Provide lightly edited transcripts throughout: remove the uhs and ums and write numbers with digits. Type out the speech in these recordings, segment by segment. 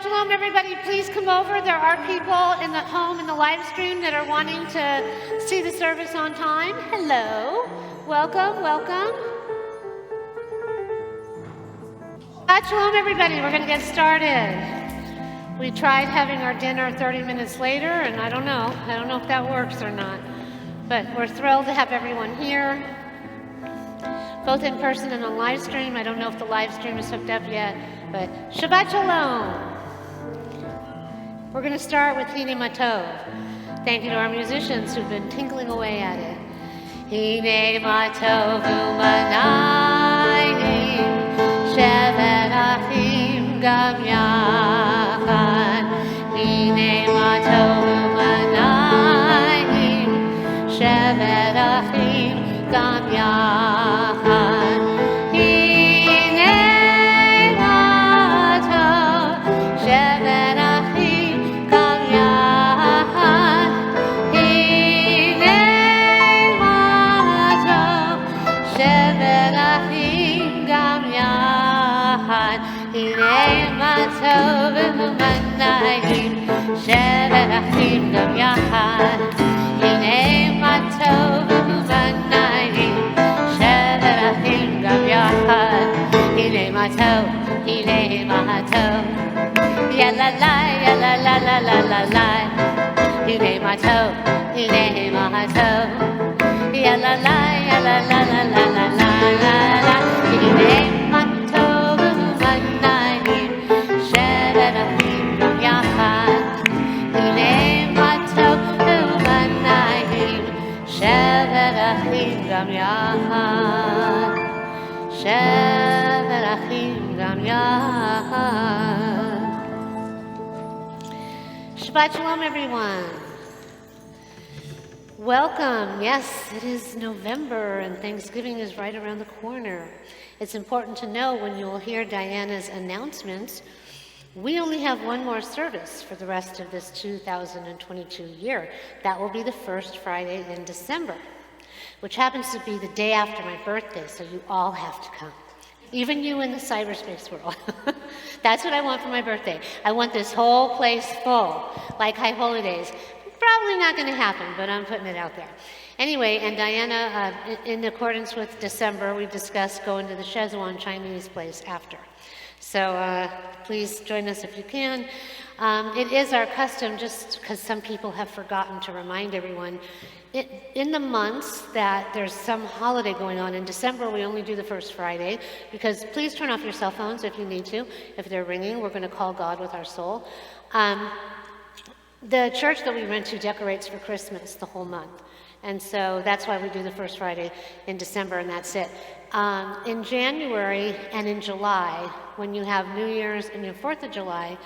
Shalom, everybody. Please come over. There are people in the home in the live stream that are wanting to see the service on time. Hello. Welcome, welcome. Shalom, everybody. We're going to get started. We tried having our dinner 30 minutes later, and I don't know if that works or not. But we're thrilled to have everyone here, both in person and on live stream. I don't know if the live stream is hooked up yet, but Shabbat Shalom. We're going to start with Hine Matov. Thank you to our musicians who've been tinkling away at it. Hine Matov u'manayim shevet achim gam yachad. Hine Matov u'manayim shevet achim gam yachad. Hine Matov shevet achim gam yachad. Hine Matov shevet achim gam yachad. Hine Matov u'manayim shevet achim gam yachad. Hine Matov u'manayim shevet achim gam yachad. Hine Matov, Hine Matov, ya la la, ya la la la la la la. Hine Matov, Hine Matov, ya la la, ya la la la la la la la. Hine Matov u'manayim shevet achim gam yachad. Hine Matov u'manayim shevet achim gam yachad. Shevet achim gam yachad. Shabbat Shalom, everyone. Welcome. Yes, it is November and Thanksgiving is right around the corner. It's important to know when you will hear Diana's announcements, we only have one more service for the rest of this 2022 year. That will be the first Friday in December, which happens to be the day after my birthday, so you all have to come. Even you in the cyberspace world. That's what I want for my birthday. I want this whole place full, like High Holy Days. Probably not going to happen, but I'm putting it out there. Anyway, and Diana, in accordance with December, we discussed going to the Szechuan Chinese place after. So please join us if you can. It is our custom, just because some people have forgotten to remind everyone, in the months that there's some holiday going on. In December, we only do the first Friday, because please turn off your cell phones if you need to. If they're ringing, we're going to call God with our soul. The church that we went to decorates for Christmas the whole month. And so that's why we do the first Friday in December, and that's it. In January and in July, when you have New Year's and your 4th of July,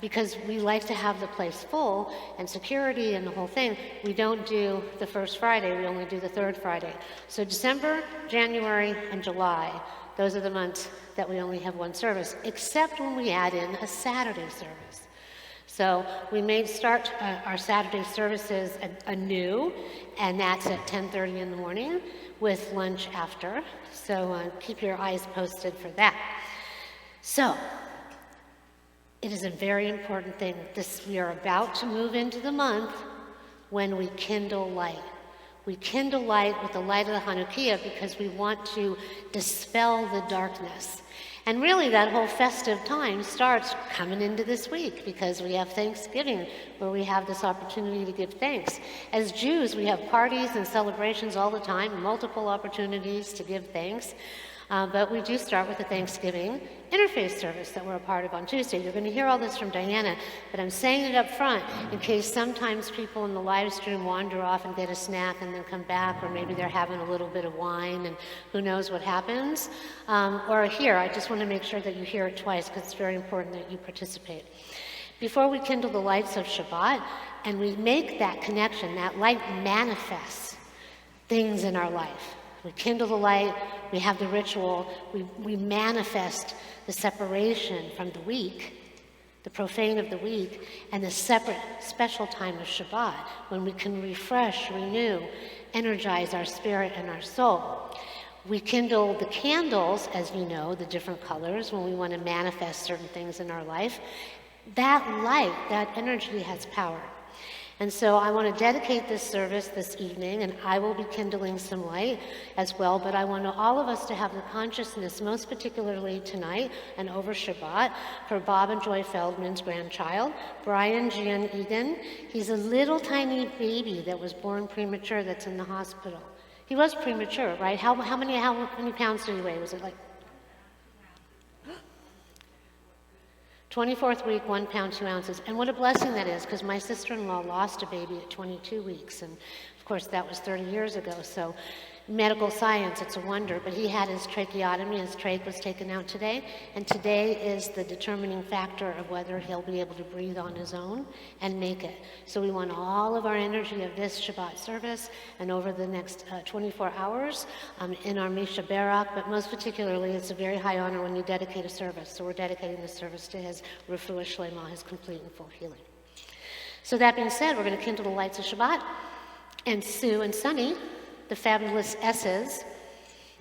because we like to have the place full and security and the whole thing, we don't do the first Friday, we only do the third Friday. So December, January, and July, those are the months that we only have one service, except when we add in a Saturday service. So we may start our Saturday services anew, and that's at 10:30 in the morning with lunch after. So keep your eyes posted for that. So it is a very important thing. We are about to move into the month when we kindle light. We kindle light with the light of the Hanukkah because we want to dispel the darkness. And really, that whole festive time starts coming into this week because we have Thanksgiving, where we have this opportunity to give thanks. As Jews, we have parties and celebrations all the time, multiple opportunities to give thanks. But we do start with the Thanksgiving interfaith service that we're a part of on Tuesday. You're going to hear all this from Diana, but I'm saying it up front in case sometimes people in the live stream wander off and get a snack and then come back, or maybe they're having a little bit of wine and who knows what happens. Or here, I just want to make sure that you hear it twice because it's very important that you participate. Before we kindle the lights of Shabbat, and we make that connection, that light manifests things in our life. We kindle the light, we have the ritual, we manifest the separation from the week, the profane of the week, and the separate special time of Shabbat, when we can refresh, renew, energize our spirit and our soul. We kindle the candles, as you know, the different colors, when we want to manifest certain things in our life. that light, that energy has power. And so I want to dedicate this service this evening, and I will be kindling some light as well, but I want all of us to have the consciousness, most particularly tonight and over Shabbat, for Bob and Joy Feldman's grandchild, Brian Gian Egan. He's a little tiny baby that was born premature that's in the hospital. He was premature, right? How many pounds did he weigh? Was it like 24th week, 1 pound, 2 ounces. And what a blessing that is, because my sister-in-law lost a baby at 22 weeks. And of course, that was 30 years ago. So medical science, it's a wonder. But he had his tracheotomy, his trach was taken out today. And today is the determining factor of whether he'll be able to breathe on his own and make it. So we want all of our energy of this Shabbat service and over the next 24 hours in our Misha Barak. But most particularly, it's a very high honor when you dedicate a service. So we're dedicating this service to his Refuah Shlema, his complete and full healing. So that being said, we're going to kindle the lights of Shabbat. And Sue and Sunny, the fabulous S's,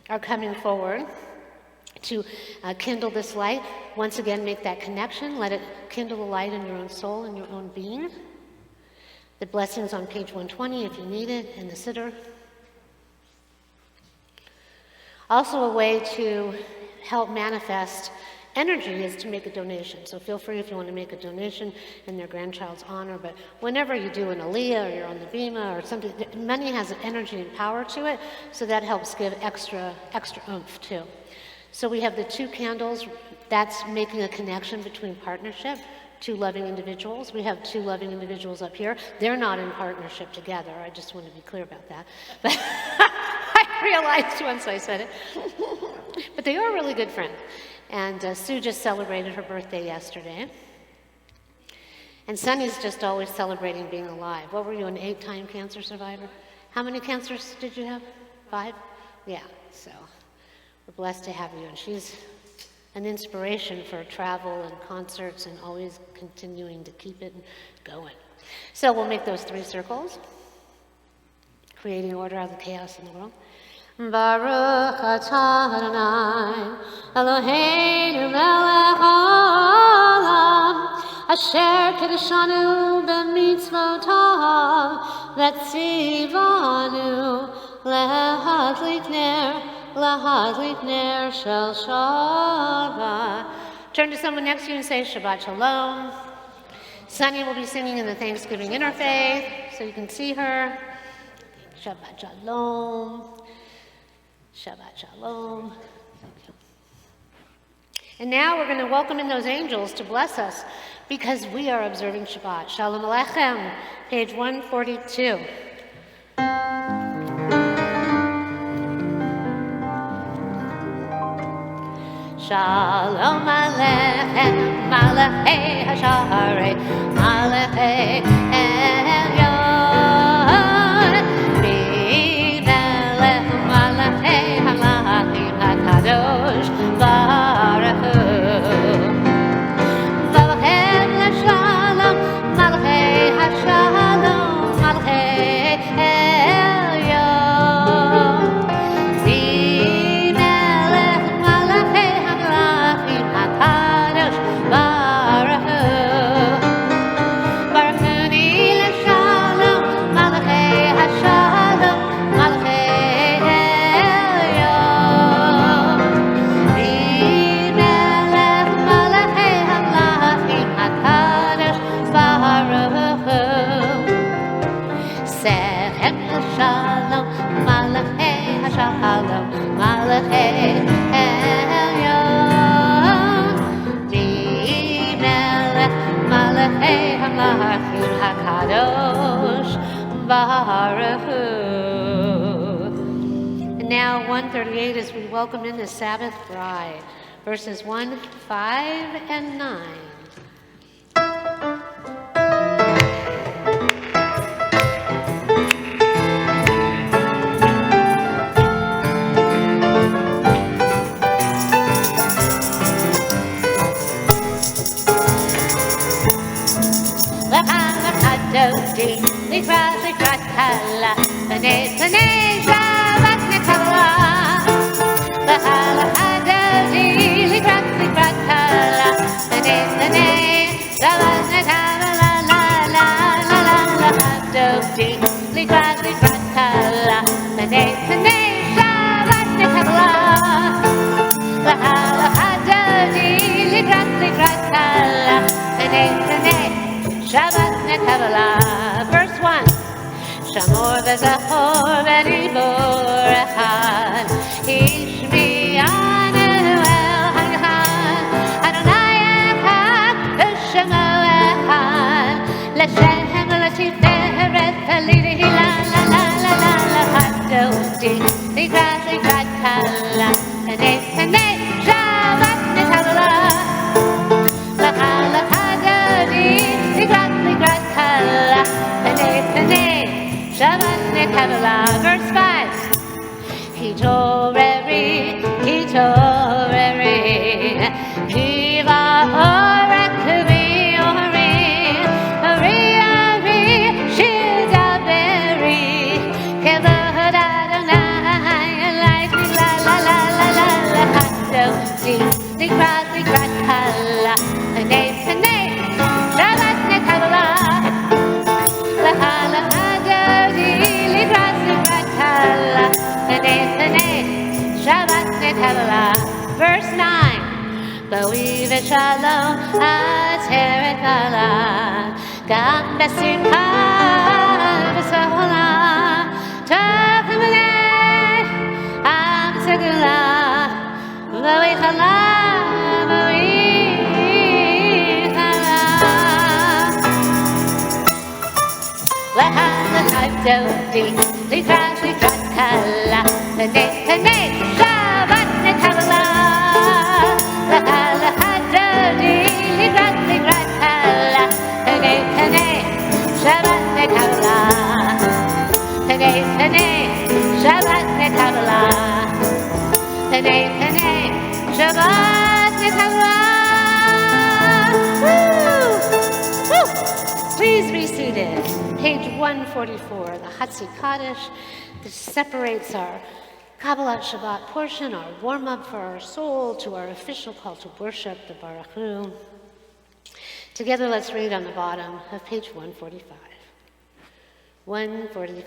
are coming forward to kindle this light. Once again, make that connection. Let it kindle a light in your own soul and your own being. The blessings on page 120 if you need it, in the siddur. Also, a way to help manifest energy is to make a donation. So feel free if you want to make a donation in their grandchild's honor. But whenever you do an aliyah or you're on the bima or something, money has energy and power to it, so that helps give extra oomph too. So we have the 2 candles. That's making a connection between partnership, 2 loving individuals. We have 2 loving individuals up here. They're not in partnership together. I just want to be clear about that. But I realized once I said it. But they are really good friends. And Sue just celebrated her birthday yesterday. And Sunny's just always celebrating being alive. What were you, an 8-time cancer survivor? How many cancers did you have? 5? Yeah, so we're blessed to have you. And she's an inspiration for travel and concerts and always continuing to keep it going. So we'll make those 3 circles, creating order out of the chaos in the world. Baruch atah Adonai Eloheinu melech haolam asher kiddushanu b'mitzvotav v'tzivanu lahadlik ner shel Shabbat. Turn to someone next to you and say Shabbat Shalom. Sunny will be singing in the Thanksgiving Interfaith, so you can see her. Shabbat Shalom. Shabbat Shalom. Thank you. And now we're going to welcome in those angels to bless us because we are observing Shabbat. Shalom Aleichem, page 142. Shalom Aleichem, Malachei Hasharei, Malachei Elyon, Mimelech Malachei Hamlachim HaKadosh Baruch Hu. Malachem LaShalom, Malachei HaShalom, Malachei Elyon, Mimelech Malachei Hamlachim HaKadosh Baruch Hu. Baruch Hu LaShalom, Malachei HaShalom, Malachei Elyon, Mimelech Malachei Hamlachim HaKadosh Baruch Hu. Sechem LaShalom, Malachei HaShalom, Malachei Elyon, Mimelech Malachei Hamlachim HaKadosh Baruch Hu. And now 138 as we welcome in the Sabbath bride, verses 1, 5, and 9. Adodi, likrat hala, b'nei Shabbat nekala. Adodi, likrat hala, b'nei Shabbat Shabbat Kabbalah. Verse 1. Shamor v'zachor v'dibor echad. Ishmi'anu el ha'echad. Adonai echad v'shemo echad. L'shem l'tiferet v'lidihi la la la la la la hadoti. Likrat kala. Hanei Shabbat Kabbalah. Shabbat Kabbalah. Verse 5. Hitoreri, hitoreri, kiva ora kubi ori, ori ori, shidaberi, kevod Adonai, like la la la la la la, hadoti, likrat kala, hanei, Shabbat Kabbalah. Shabbat Kabbalah. Verse 9. B'oiv shalom ateret kala, gam b'simcha v'sola, tov v'nei am segula, v'oi chala, v'oi chala. L'hadoti, likrat kala, hanei Shabbat Kabbalah. L'hadoti, likrat kala, hanei Shabbat Kabbalah. Hanei Shabbat Kabbalah. Hanei Shabbat Kabbalah. Woo! Woo! Please be seated. Page 144, the Hatzi Kaddish, that separates our Kabbalat Shabbat portion, our warm-up for our soul, to our official call to worship, the Baruch Hu. Together, let's read on the bottom of page 145. 145.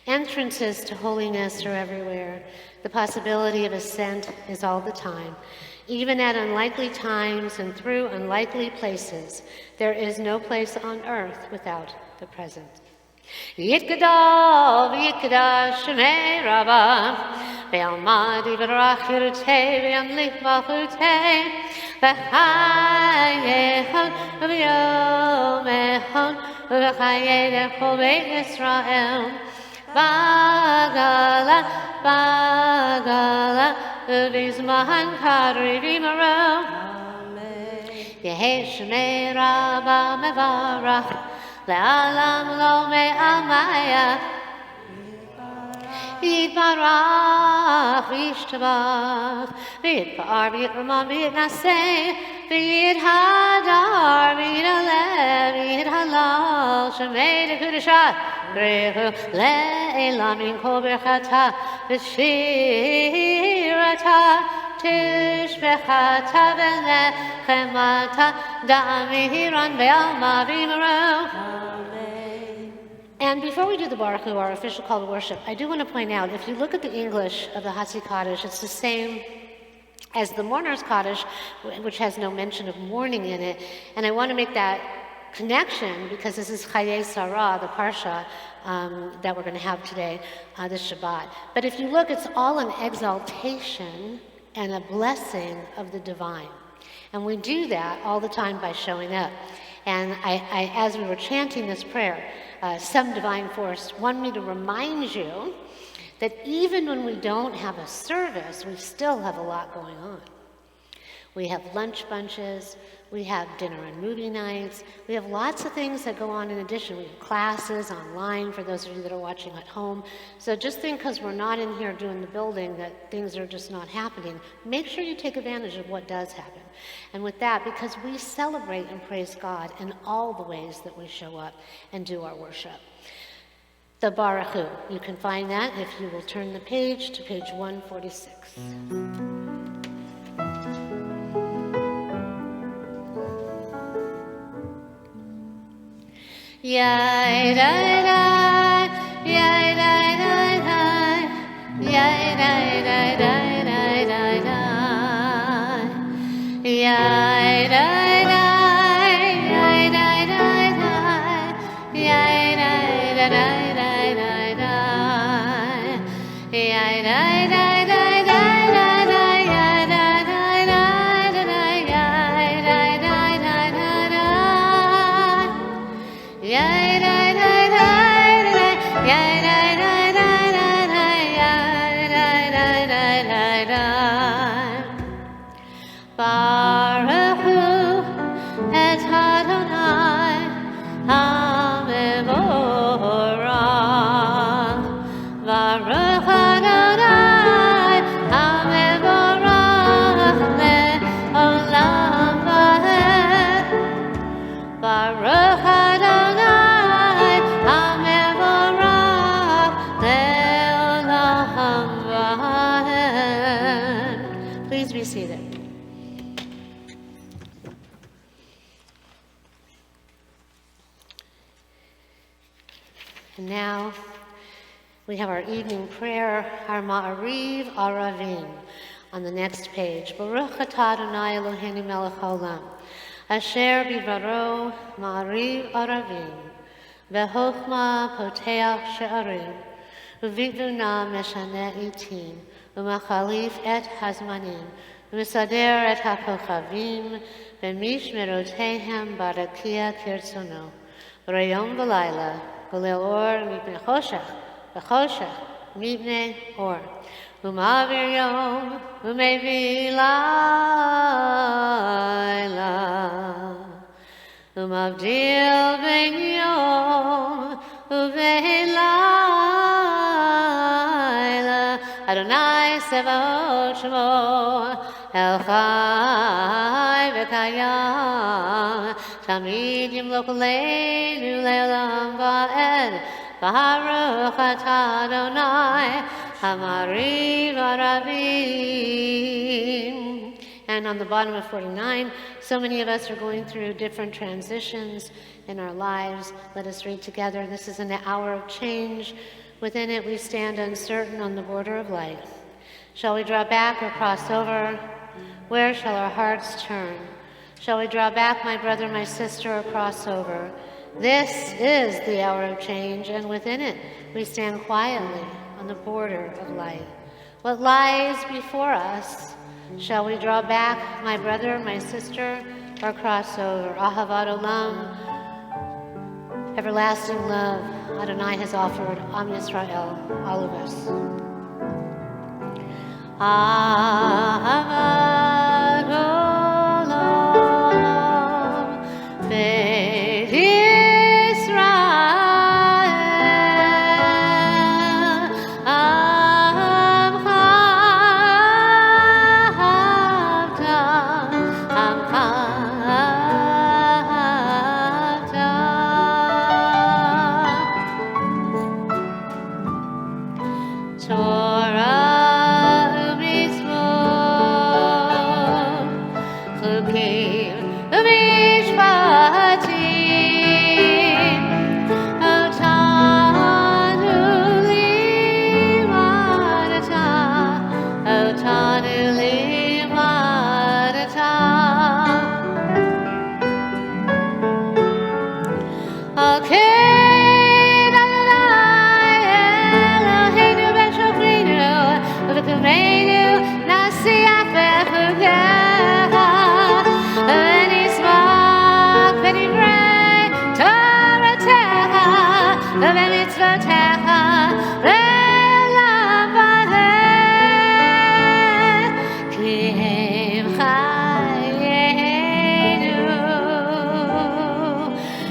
Entrances to holiness are everywhere. The possibility of ascent is all the time. Even at unlikely times and through unlikely places, there is no place on earth without the present. Yitkadav, Yitkadav, Shemei Rabbah, Ve'almad Yivarach Yirutei, Ve'amlik Vachutei, V'chayechon, V'yomechon, V'chayechon, Beit Yisrael, Bagala, Bagala, V'izmahan Kadri V'maro, Yehei Shemei Rabbah Mevarach, Le'alam lo me'amaya, Yitbarach, V'yishtabach, V'yitbar, V'yitramah, V'yitnaseh, V'yithadar, V'yitalev, V'yithalal, Shemei Dekudashah, Rehu, Le'elam Yinko Berchata, V'shirata, Tishbechata, V'lechemata, Da'amihiran, Ve'alma, V'yimaro. And before we do the Baruch Hu, our official call to worship, I do want to point out, if you look at the English of the Hatzi Kaddish, it's the same as the Mourner's Kaddish, which has no mention of mourning in it. And I want to make that connection because this is Chayei Sarah, the Parsha that we're going to have today, this Shabbat. But if you look, it's all an exaltation and a blessing of the divine. And we do that all the time by showing up. And I as we were chanting this prayer, some divine force wanted me to remind you that even when we don't have a service, we still have a lot going on. We have lunch bunches, we have dinner and movie nights, we have lots of things that go on in addition. We have classes online for those of you that are watching at home. So just think because we're not in here doing the building that things are just not happening. Make sure you take advantage of what does happen. And with that, because we celebrate and praise God in all the ways that we show up and do our worship. The Baruch Hu, you can find that if you will turn the page to page 146. Yai dai dai, yai dai dai dai, yai dai dai dai dai dai dai, yai dai dai, Baruch Hu et Adonai HaMevorach. Baruch Adonai HaMevorach le'olam va'ed. Baruch Adonai HaMevorach le'olam va'ed. Please be seated. And now we have our evening prayer, our Ma'ariv Aravim, on the next page. Baruch atah Adonai Eloheinu melech haolam, asher bivaro Ma'ariv Aravim, v'chochma poteach she'arim, u'vitvuna meshane itim, u'machalif et hazmanim, u'mesader et hakochavim, v'mishmerotehem barakia kirtzono, v'rayom v'layla, v'leor mipnei choshech, v'choshech mipnei or, u'ma'avir yom, u'mevi layla, u'mavdil ben yom, u'vein layla, Adonai Sevaot Shemo, El Chai v'Kayam, Tamid Yimlok Aleinu le'olam va'ed, Baruch atah Adonai HaMa'ariv Aravim. And on the bottom of 49, so many of us are going through different transitions in our lives. Let us read together. This is an hour of change. Within it we stand uncertain on the border of life. Shall we draw back or cross over? Where shall our hearts turn? Shall we draw back, my brother, my sister, or cross over? This is the hour of change, and within it we stand quietly on the border of life. What lies before us? Shall we draw back, my brother, my sister, or cross over? Ahavat Olam, everlasting love, Adonai has offered Am Yisrael, all of us. Ahavat Olam, Beit Yisrael, Amcha Avta, Amcha Avta. Torah u'mitzvot, chukim u'mishpatim, otanu limadata, otanu limadata. Okay, Adonai Eloheinu b'shofrinu, v'v'kameinu nasiach v'chukecha, v'nismach v'nivrei Toratecha, v'mitzvotecha le'olam va'ed, ki hem chayenu,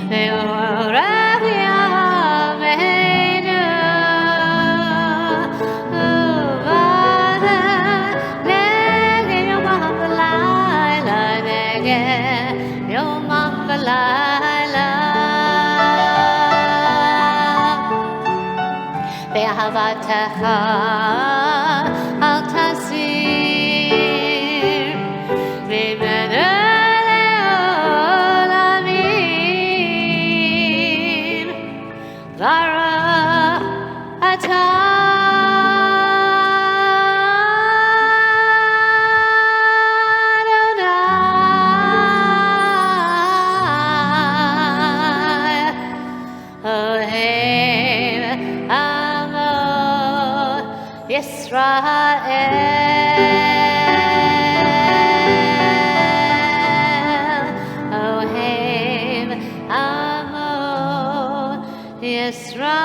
ve'orach yameinu, u'va'ed neged yomam v'layla, neged yomam v'layla. Be'ahavatecha al tasir, v'menu le'olamim, Baruch atah Adonai, Ohev Amo Yisrael, Ohev Amo Yisrael.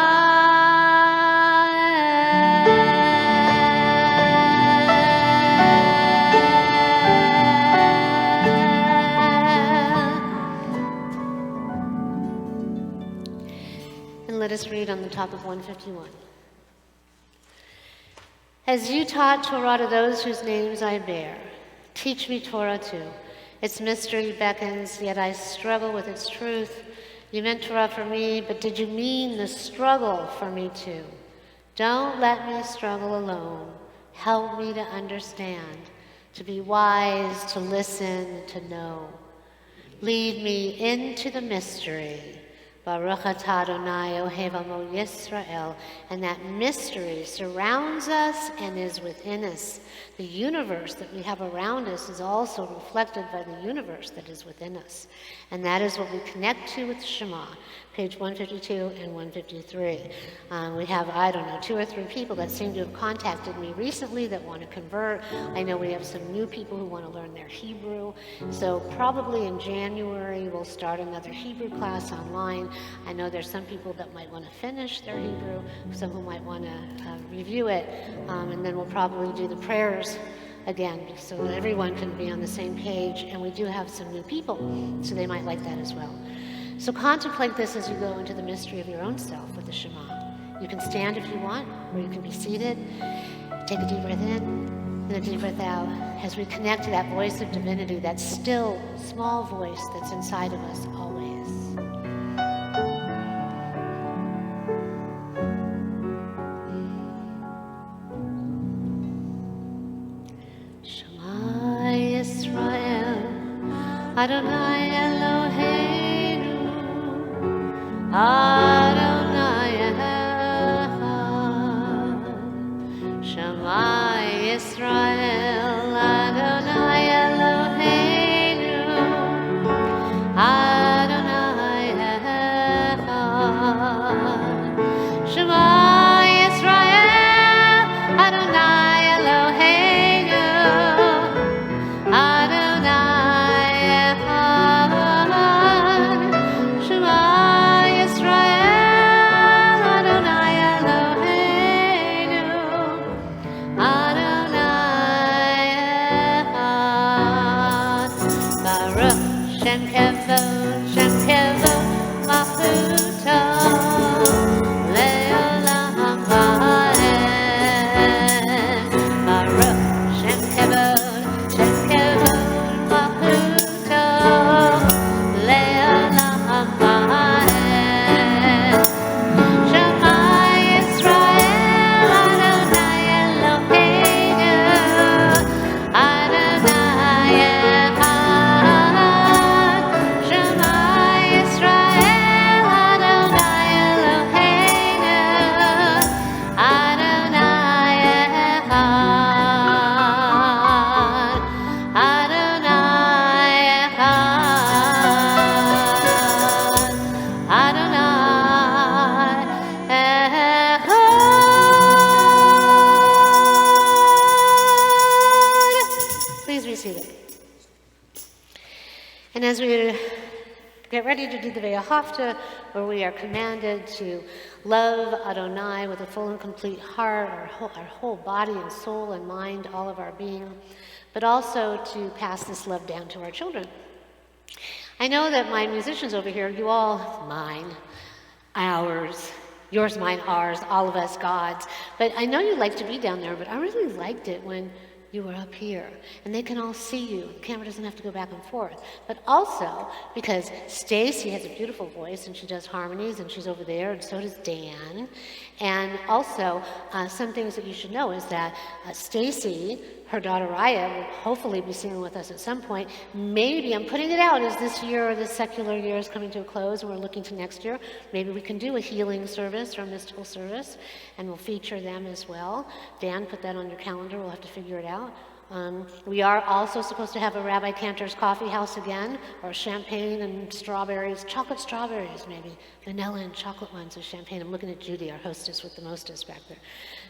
this read on the top of 151. As you taught Torah to those whose names I bear, teach me Torah too. Its mystery beckons, yet I struggle with its truth. You meant Torah for me, but did you mean the struggle for me too? Don't let me struggle alone. Help me to understand, to be wise, to listen, to know. Lead me into the mystery. Baruch atah Adonai Ohev Amo Yisrael. And that mystery surrounds us and is within us. The universe that we have around us is also reflected by the universe that is within us. And that is what we connect to with Shema, page 152 and 153. We have, I don't know, 2 or 3 people that seem to have contacted me recently that want to convert. I know we have some new people who want to learn their Hebrew. So probably in January we'll start another Hebrew class online. I know there's some people that might want to finish their Hebrew, some who might want to review it, and then we'll probably do the prayers again so that everyone can be on the same page. And we do have some new people, so they might like that as well. So contemplate this as you go into the mystery of your own self with the Shema. You can stand if you want, or you can be seated. Take a deep breath in and a deep breath out as we connect to that voice of divinity, that still, small voice that's inside of us always. Shema Yisrael, Adonai Eloheinu, Adonai Echad. Shema Yisrael, Adonai Eloheinu, Adonai Echad. Shema Yisrael, Adonai Eloheinu, Adonai Echad. Shema Yisrael, Adonai Eloheinu, Adonai Echad. Baruch Shem Kevod Malchuto Le'olam Va'ed. Baruch Shem Kevod Malchuto Le'olam Va'ed. Shema Yisrael, Adonai Eloheinu, Adonai Echad. Shema Yisrael, Adonai Eloheinu, Adonai Echad. Adonai Echad. Adonai Echad. Please be seated. And as we get ready to do the Ve'ahavta, where we are commanded to love Adonai with a full and complete heart, our whole body and soul and mind, all of our being, but also to pass this love down to our children. I know that my musicians over here, you all, mine, ours, yours, mine, ours, all of us, God's, but I know you like to be down there, but I really liked it when you were up here, and they can all see you. The camera doesn't have to go back and forth. But also, because Stacy has a beautiful voice, and she does harmonies, and she's over there, and so does Dan. And also, some things that you should know is that Stacy, her daughter Raya, will hopefully be singing with us at some point. Maybe, I'm putting it out as this year, this secular year is coming to a close, and we're looking to next year. Maybe we can do a healing service or a mystical service, and we'll feature them as well. Dan, put that on your calendar. We'll have to figure it out. We are also supposed to have a Rabbi Cantor's coffee house again, or champagne and strawberries, chocolate strawberries maybe, vanilla and chocolate ones with champagne. I'm looking at Judy, our hostess with the mostest back there.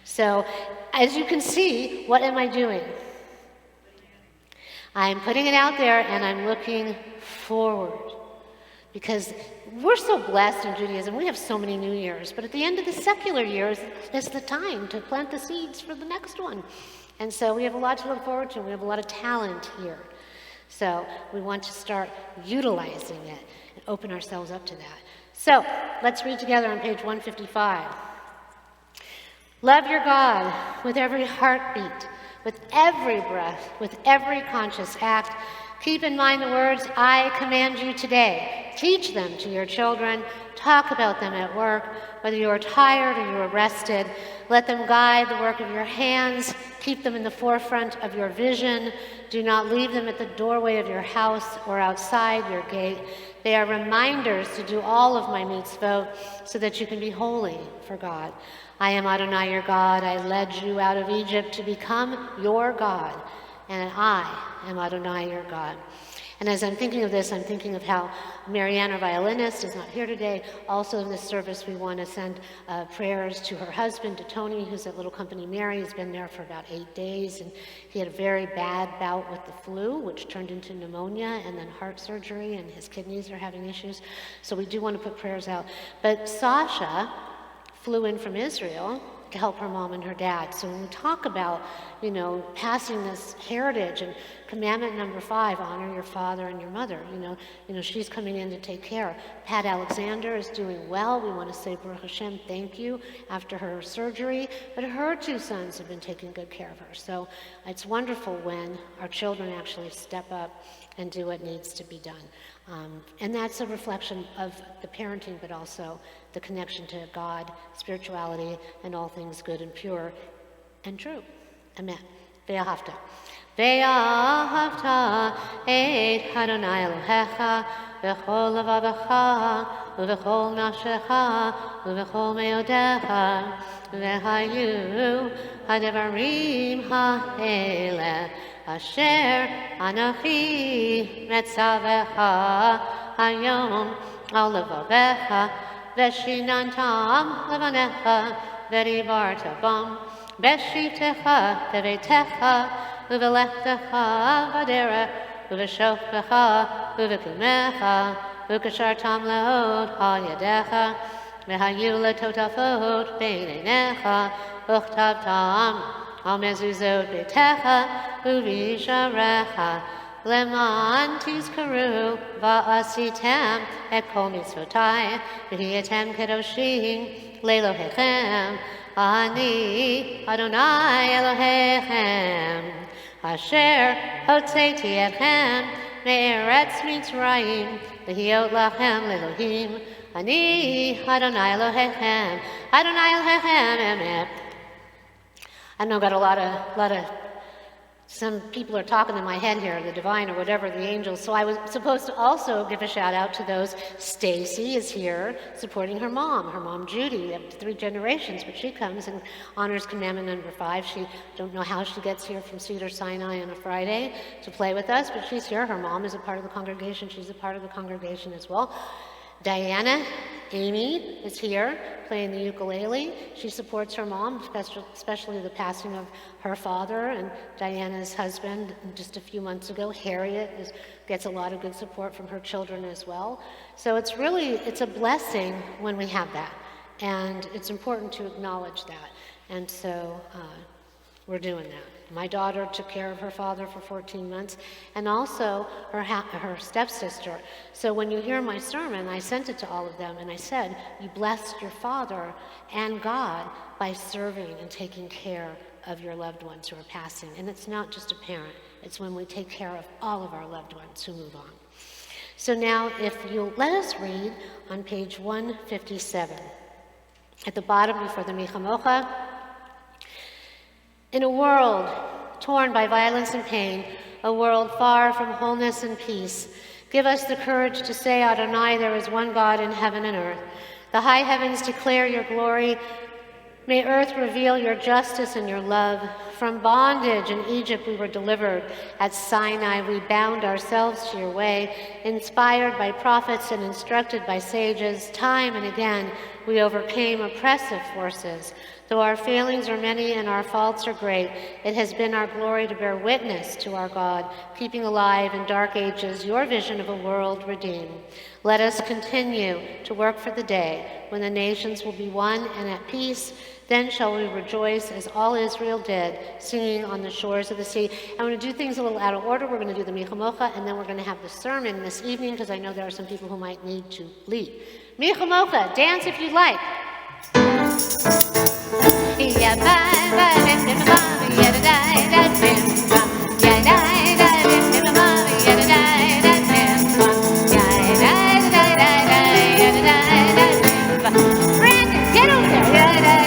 So, as you can see, what am I doing? I'm putting it out there and I'm looking forward. Because we're so blessed in Judaism, we have so many New Years, but at the end of the secular years, it's the time to plant the seeds for the next one. And so we have a lot to look forward to, and we have a lot of talent here. So we want to start utilizing it and open ourselves up to that. So let's read together on page 155. Love your God with every heartbeat, with every breath, with every conscious act. Keep in mind the words I command you today. Teach them to your children. Talk about them at work, whether you are tired or you are rested. Let them guide the work of your hands. Keep them in the forefront of your vision. Do not leave them at the doorway of your house or outside your gate. They are reminders to do all of my mitzvot so that you can be holy for God. I am Adonai your God. I led you out of Egypt to become your God, and I am Adonai your God. And as I'm thinking of this, I'm thinking of how Marianne, our violinist, is not here today. Also in this service, we want to send prayers to her husband, to Tony, who's at Little Company Mary. He's been there for about 8 days, and he had a very bad bout with the flu, which turned into pneumonia and then heart surgery, and his kidneys are having issues. So we do want to put prayers out. But Sasha flew in from Israel to help her mom and her dad. So when we talk about, passing this heritage and commandment number 5, honor your father and your mother, she's coming in to take care. Pat Alexander is doing well. We want to say, Baruch Hashem, thank you after her surgery. But her 2 sons have been taking good care of her. So it's wonderful when our children actually step up and do what needs to be done. And that's a reflection of the parenting, but also the connection to God, spirituality, and all things good and pure and true. Emet. Ve'ahavta. Ve'ahavta et Adonai Elohecha v'chol levavecha u'v'chol nafshecha u'v'chol meodecha v'hayu ha'devarim ha'ele asher Anochi metzavecha hayom al levavecha v'shinantam levanecha v'dibarta bam b'shivtecha tevetecha u'v'lechtecha v'derech u'v'shoftecha u'v'kumecha u'kashartam leod ha'yadecha v'hayu letotafot b'einecha u'chtavtam al mezuzot betecha u'visharecha leman tizkaru va'asitem et kol mitzvotai v'hiyatem kedoshim le'elohechem ani Adonai Elohechem asher hotzeiti etchem me'eretz Mitzrayim v'hiyot lachem le'elohim ani Adonai Elohechem Adonai Elohechem Emet. I know I've got a lot of, some people are talking in my head here, the divine or whatever, the angels. So I was supposed to also give a shout out to those. Stacy is here supporting her mom Judy. We have 3 generations, but she comes and honors commandment number 5. She don't know how she gets here from Cedar Sinai on a Friday to play with us, but she's here. Her mom is a part of the congregation. She's a part of the congregation as well. Diana, Amy, is here playing the ukulele. She supports her mom, especially the passing of her father and Diana's husband just a few months ago. Harriet gets a lot of good support from her children as well. So it's a blessing when we have that. And it's important to acknowledge that. And so we're doing that. My daughter took care of her father for 14 months, and also her stepsister. So when you hear my sermon, I sent it to all of them, and I said, you blessed your father and God by serving and taking care of your loved ones who are passing. And it's not just a parent. It's when we take care of all of our loved ones who move on. So now, if you'll let us read on page 157. At the bottom, before the Michamocha, in a world torn by violence and pain, a world far from wholeness and peace, give us the courage to say, Adonai, there is one God in heaven and earth. The high heavens declare your glory. May earth reveal your justice and your love. From bondage in Egypt we were delivered. At Sinai we bound ourselves to your way. Inspired by prophets and instructed by sages, time and again we overcame oppressive forces. Though our failings are many and our faults are great, it has been our glory to bear witness to our God, keeping alive in dark ages your vision of a world redeemed. Let us continue to work for the day when the nations will be one and at peace. Then shall we rejoice as all Israel did, singing on the shores of the sea. I'm going to do things a little out of order. We're going to do the Michamocha, and then we're going to have the sermon this evening, because I know there are some people who might need to lead. Michamocha, dance if you'd like. Brandon, get over there.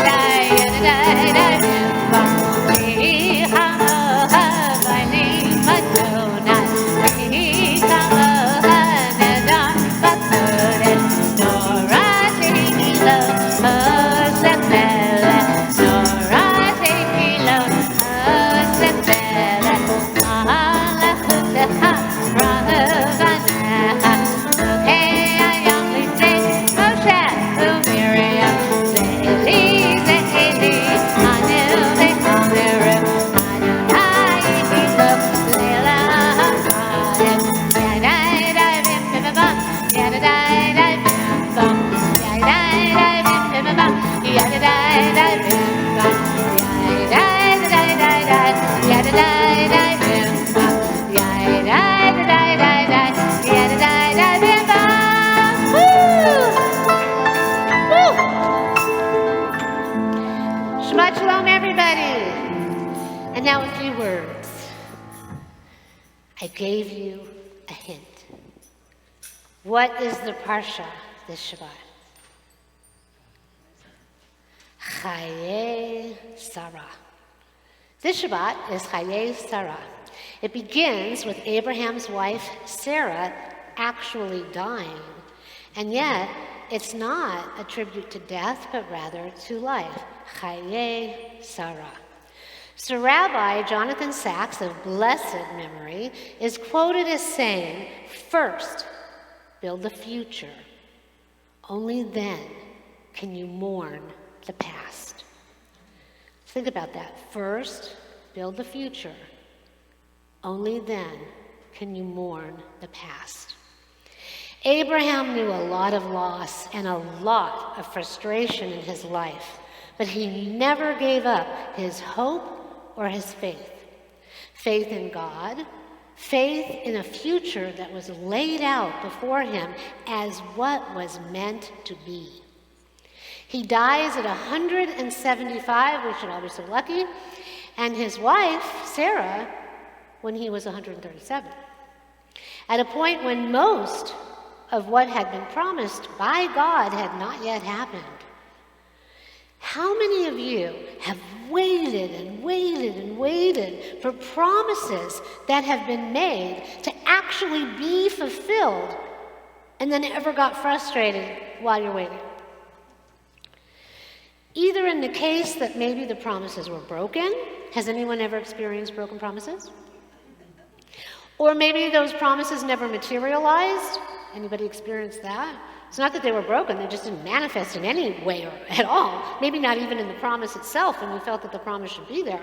Shabbat shalom, everybody. And now a few words. I gave you a hint. What is the parsha this Shabbat? Chayei Sarah. This Shabbat is Chayei Sarah. It begins with Abraham's wife Sarah actually dying, and yet it's not a tribute to death, but rather to life. Chayei Sarah. So Rabbi Jonathan Sacks of blessed memory is quoted as saying, first, build the future. Only then can you mourn the past. Think about that. First, build the future. Only then can you mourn the past. Abraham knew a lot of loss and a lot of frustration in his life, but he never gave up his hope or his faith. Faith in God, faith in a future that was laid out before him as what was meant to be. He dies at 175, we should all be so lucky, and his wife, Sarah, when he was 137. At a point when most of what had been promised by God had not yet happened. How many of you have waited and waited and waited for promises that have been made to actually be fulfilled and then ever got frustrated while you're waiting? Either in the case that maybe the promises were broken. Has anyone ever experienced broken promises? Or maybe those promises never materialized. Anybody experienced that? It's not that they were broken, they just didn't manifest in any way or at all. Maybe not even in the promise itself, and you felt that the promise should be there.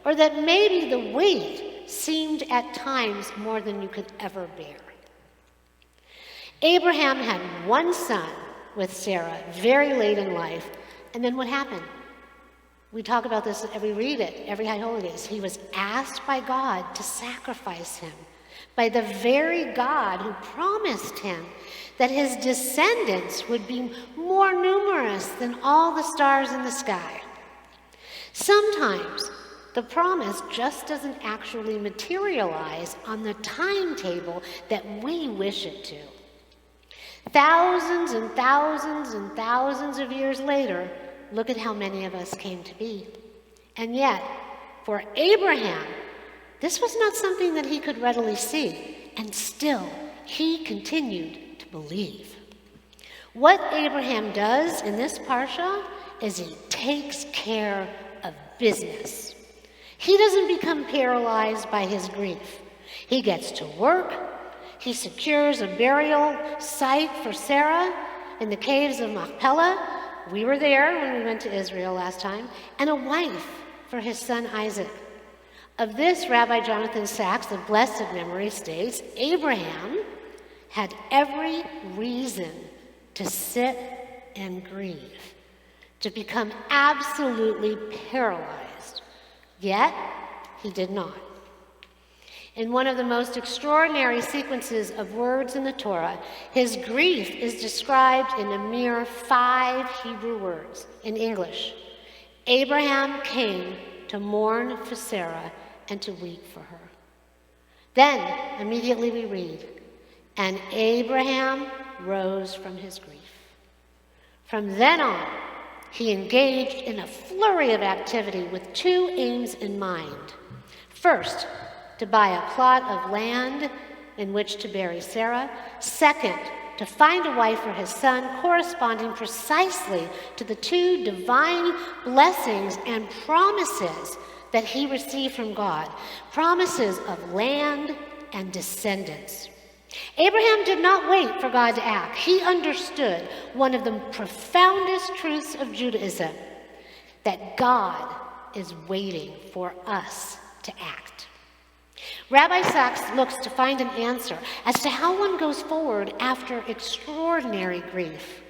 Or that maybe the wait seemed at times more than you could ever bear. Abraham had one son with Sarah very late in life, and then what happened? We talk about this, we read it every High Holidays. He was asked by God to sacrifice him, by the very God who promised him that his descendants would be more numerous than all the stars in the sky. Sometimes the promise just doesn't actually materialize on the timetable that we wish it to. Thousands and thousands and thousands of years later, look at how many of us came to be. And yet, for Abraham, this was not something that he could readily see, and still he continued to believe. What Abraham does in this parsha is he takes care of business. He doesn't become paralyzed by his grief. He gets to work. He secures a burial site for Sarah in the caves of Machpelah. We were there when we went to Israel last time. And a wife for his son Isaac. Of this, Rabbi Jonathan Sacks of blessed memory states, Abraham had every reason to sit and grieve. to become absolutely paralyzed. Yet, he did not. In one of the most extraordinary sequences of words in the Torah, his grief is described in a mere 5 Hebrew words in English. Abraham came to mourn for Sarah and to weep for her. Then, immediately we read, and Abraham rose from his grief. From then on, he engaged in a flurry of activity with 2 aims in mind. First, to buy a plot of land in which to bury Sarah. Second, to find a wife for his son corresponding precisely to the 2 divine blessings and promises that he received from God, promises of land and descendants. Abraham did not wait for God to act. He understood one of the profoundest truths of Judaism, that God is waiting for us to act. Rabbi Sachs looks to find an answer as to how one goes forward after extraordinary grief,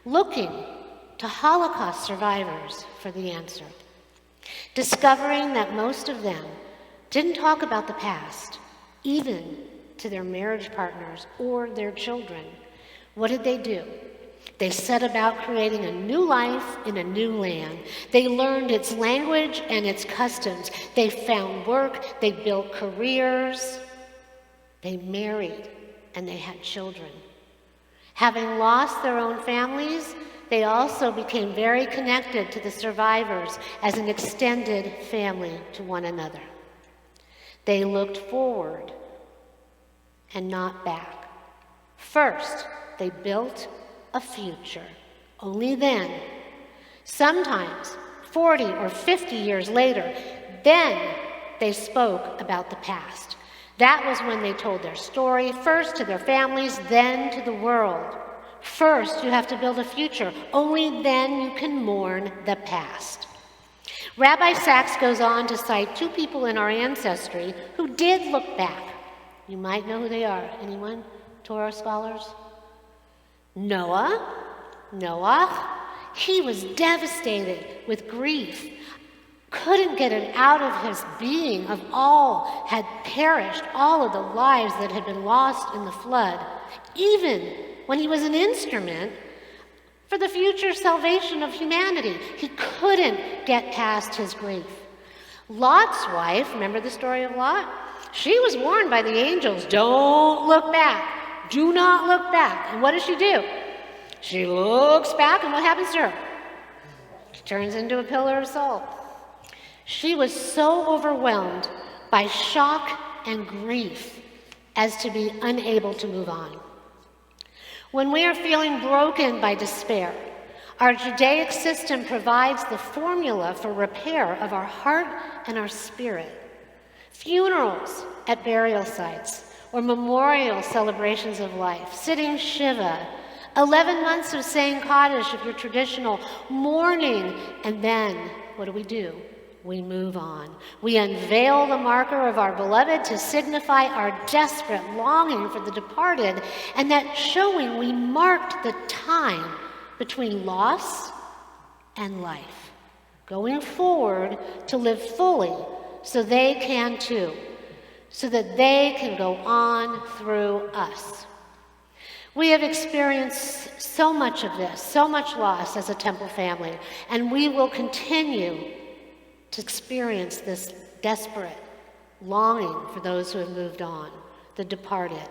looking to Holocaust survivors for the answer. Discovering that most of them didn't talk about the past, even to their marriage partners or their children, what did they do? They set about creating a new life in a new land. They learned its language and its customs. They found work. They built careers. They married, and they had children. Having lost their own families, they also became very connected to the survivors as an extended family to one another. They looked forward and not back. First, they built a future. Only then, sometimes 40 or 50 years later, then they spoke about the past. That was when they told their story, first to their families, then to the world. First, you have to build a future. Only then you can mourn the past. Rabbi Sachs goes on to cite 2 people in our ancestry who did look back. You might know who they are. Anyone? Torah scholars? Noah, he was devastated with grief, couldn't get it out of his being of all had perished, all of the lives that had been lost in the flood, even when he was an instrument for the future salvation of humanity. He couldn't get past his grief. Lot's wife, remember the story of Lot? She was warned by the angels, don't look back. Do not look back. And what does she do? She looks back, and what happens to her? She turns into a pillar of salt. She was so overwhelmed by shock and grief as to be unable to move on. When we are feeling broken by despair, our Judaic system provides the formula for repair of our heart and our spirit. Funerals at burial sites, or memorial celebrations of life, sitting Shiva, 11 months of saying Kaddish if you're traditional, mourning, and then what do? We move on. We unveil the marker of our beloved to signify our desperate longing for the departed, and that showing we marked the time between loss and life, going forward to live fully so they can too, so that they can go on through us. We have experienced so much of this, so much loss as a temple family, and we will continue to experience this desperate longing for those who have moved on, the departed.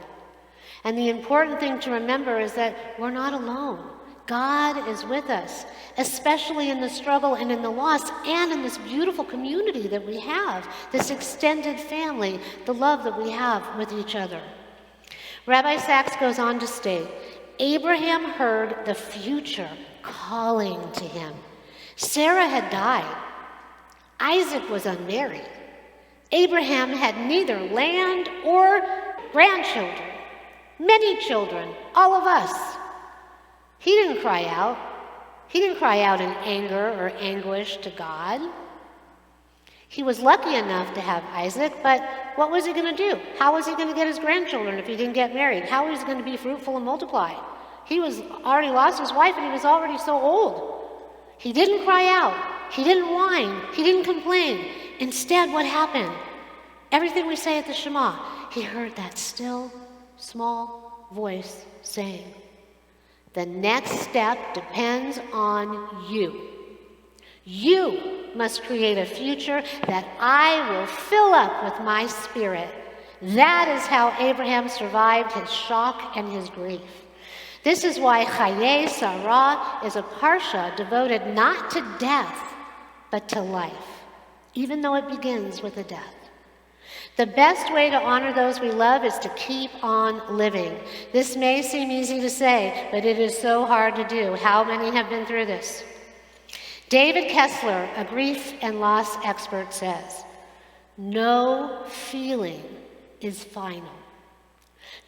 And the important thing to remember is that we're not alone. God is with us, especially in the struggle and in the loss and in this beautiful community that we have, this extended family, the love that we have with each other. Rabbi Sachs goes on to state, Abraham heard the future calling to him. Sarah had died. Isaac was unmarried. Abraham had neither land or grandchildren, many children, all of us. He didn't cry out. He didn't cry out in anger or anguish to God. He was lucky enough to have Isaac, but what was he going to do? How was he going to get his grandchildren if he didn't get married? How was he going to be fruitful and multiply? He was already lost his wife, and he was already so old. He didn't cry out. He didn't whine. He didn't complain. Instead, what happened? Everything we say at the Shema, he heard that still, small voice saying, the next step depends on you. You must create a future that I will fill up with my spirit. That is how Abraham survived his shock and his grief. This is why Chayei Sarah is a parsha devoted not to death, but to life, even though it begins with a death. The best way to honor those we love is to keep on living. This may seem easy to say, but it is so hard to do. How many have been through this? David Kessler, a grief and loss expert, says, no feeling is final.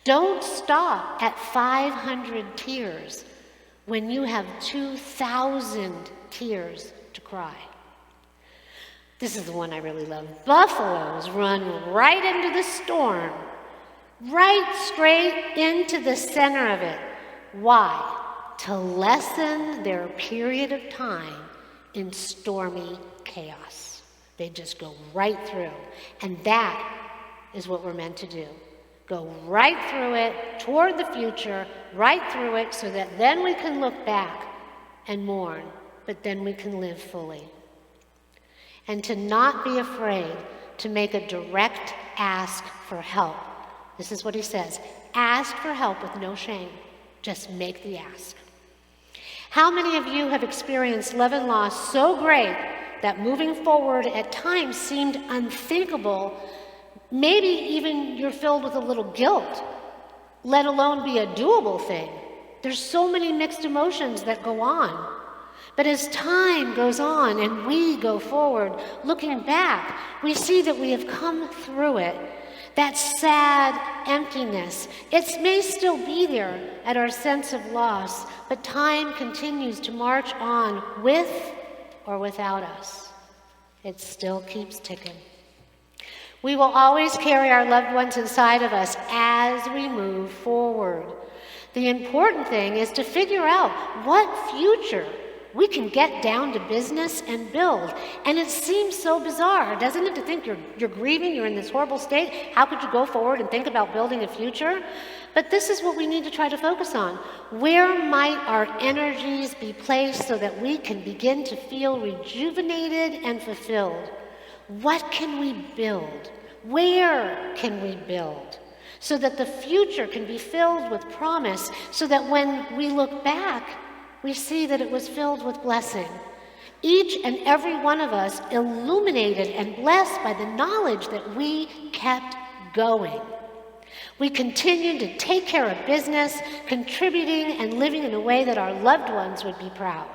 Don't stop at 500 tears when you have 2,000 tears to cry. This is the one I really love. Buffaloes run right into the storm, right straight into the center of it. Why? To lessen their period of time in stormy chaos. They just go right through. And that is what we're meant to do. Go right through it, toward the future, right through it, so that then we can look back and mourn, but then we can live fully. And to not be afraid to make a direct ask for help. This is what he says, ask for help with no shame. Just make the ask. How many of you have experienced love and loss so great that moving forward at times seemed unthinkable? Maybe even you're filled with a little guilt, let alone be a doable thing. There's so many mixed emotions that go on. But as time goes on and we go forward, looking back, we see that we have come through it. That sad emptiness, it may still be there at our sense of loss, but time continues to march on with or without us. It still keeps ticking. We will always carry our loved ones inside of us as we move forward. The important thing is to figure out what future we can get down to business and build. And it seems so bizarre, doesn't it, to think you're grieving, you're in this horrible state. How could you go forward and think about building a future? But this is what we need to try to focus on. Where might our energies be placed so that we can begin to feel rejuvenated and fulfilled? What can we build? Where can we build? So that the future can be filled with promise, so that when we look back, we see that it was filled with blessing. Each and every one of us illuminated and blessed by the knowledge that we kept going. We continued to take care of business, contributing and living in a way that our loved ones would be proud.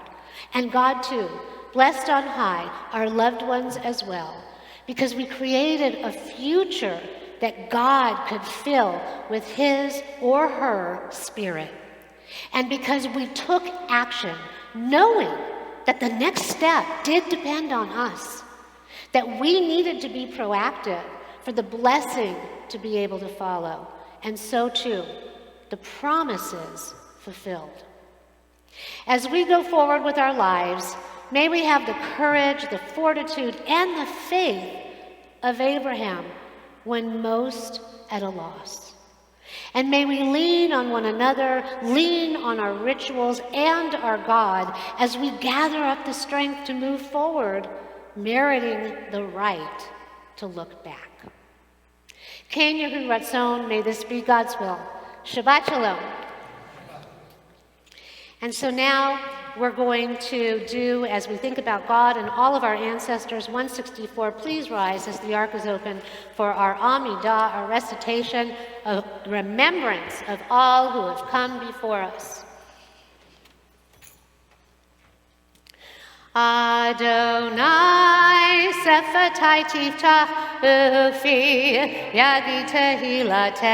And God too, blessed on high, our loved ones as well, because we created a future that God could fill with his or her spirit. And because we took action, knowing that the next step did depend on us, that we needed to be proactive for the blessing to be able to follow, and so too, the promises fulfilled. As we go forward with our lives, may we have the courage, the fortitude, and the faith of Abraham when most at a loss. And may we lean on one another, lean on our rituals and our God as we gather up the strength to move forward, meriting the right to look back. Ken Yehu Ratzon, may this be God's will. Shabbat Shalom. And so now we're going to do, as we think about God and all of our ancestors, 164, please rise as the ark is open for our Amidah, our recitation of remembrance of all who have come before us. Adonai Sephatai Tiftach Ufi Yadi Tehilatecha.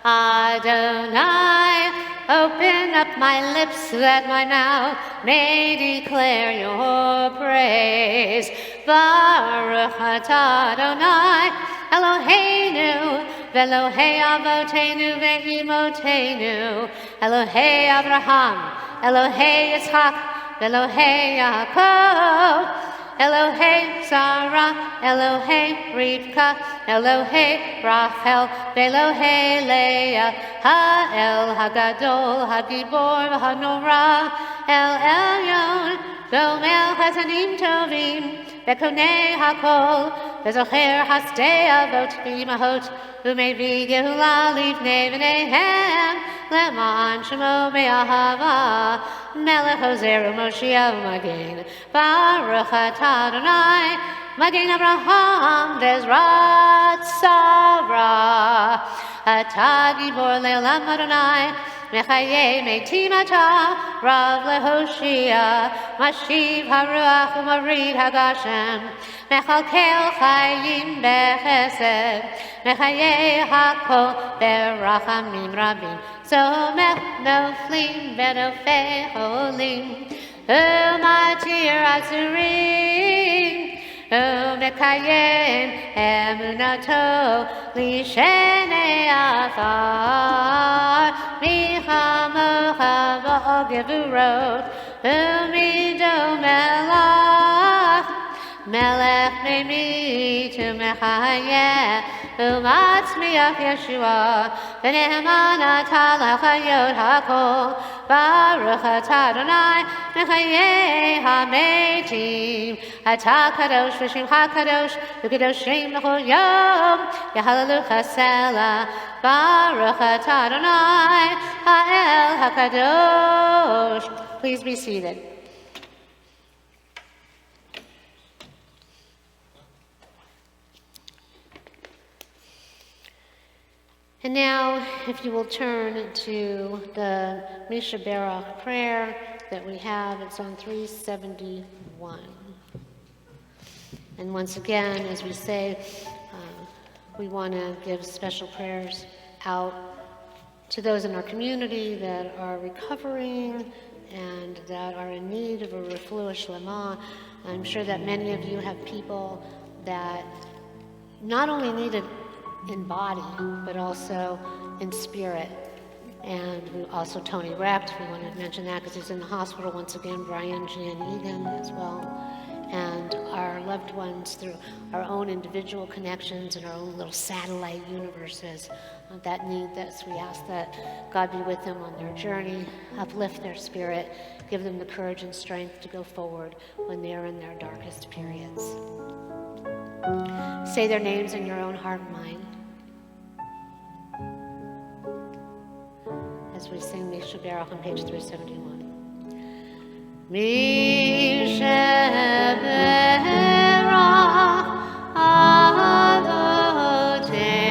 Adonai, open up my lips that my mouth may declare your praise. Baruch atah Adonai, Eloheinu, v'Elohei Avotenu ve'imotenu, Elohei Abraham, Elohei Yitzchak, Elohei Yaakov, Elohei Sarah, Elohei Rivka, Elohei Rachel, Elohei Leah, Ha'el Hagadol, Hagibor, Hanora, El Elyon, Gomel Chazanim Tovim, Bekonei Hakol, Bezocher Hasdei Avot B'imahot, Umevi Gehula Livnei V'neihem, Leman Shemo Be'ahava, Melech Hoseru Moshiach Magen, Baruch Atah Adonai, Magen Abraham, Bezrat Sarah, Atah Gibor Le'olam Adonai, Mechayei Meitim Atah, Rav Lehoshia, Mashiv Haruach Umarid Hagashem, Mechalkel Chayim Bechesed, Mechayei Hakol Berachamim Rabim, Somech Noflim Benofei Holim, Umatir Azurim, Umekayem Emunato Lishenei Afar, Michamocha V'Ogevurot, Umido Melach, Melech Meimit Umechayeh, Umatzmiach Yeshua, V'ne'eman Atah L'chayot Hakol, Baruch Atah Adonai, Mechayei HaMeitim, Atah Kadosh V'Shemcha Kadosh, V'Kadoshim L'chol Yom, Yahalalucha Selah, Baruch Atah Adonai, Ha'el HaKadosh. Please be seated. And now, if you will turn to the Misha Berach prayer that we have, it's on 371. And once again, as we say, we want to give special prayers out to those in our community that are recovering and that are in need of a refuah shlema. I'm sure that many of you have people that not only need it in body, but also in spirit. And we also Tony Recht, we want to mention that because he's in the hospital once again, Brian Jan Egan as well. And our loved ones through our own individual connections and our own little satellite universes that need this. We ask that God be with them on their journey, uplift their spirit, give them the courage and strength to go forward when they're in their darkest periods. Say their names in your own heart and mind. As we sing Misha Berach on page 371. Misha Berach